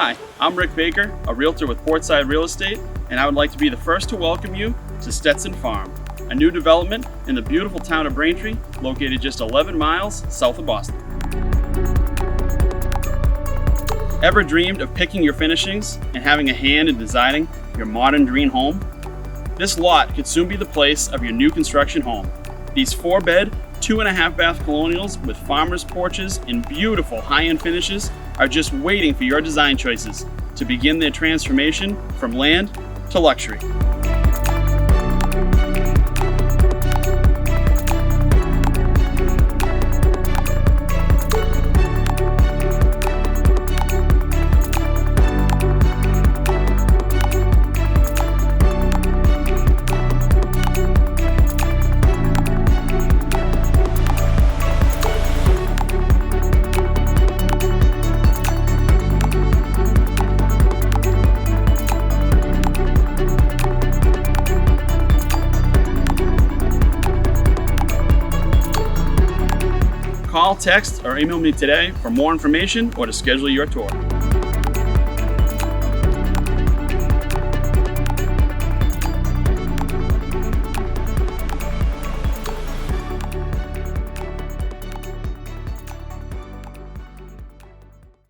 Hi, I'm Rick Baker, a realtor with Portside Real Estate, and I would like to be the first to welcome you to Stetson Farm, a new development in the beautiful town of Braintree, located just 11 miles south of Boston. Ever dreamed of picking your finishings and having a hand in designing your modern dream home? This lot could soon be the place of your new construction home. These 4-bed, 2.5-bath Colonials with farmers' porches and beautiful high-end finishes are just waiting for your design choices to begin their transformation from land to luxury. Call, text, or email me today for more information or to schedule your tour.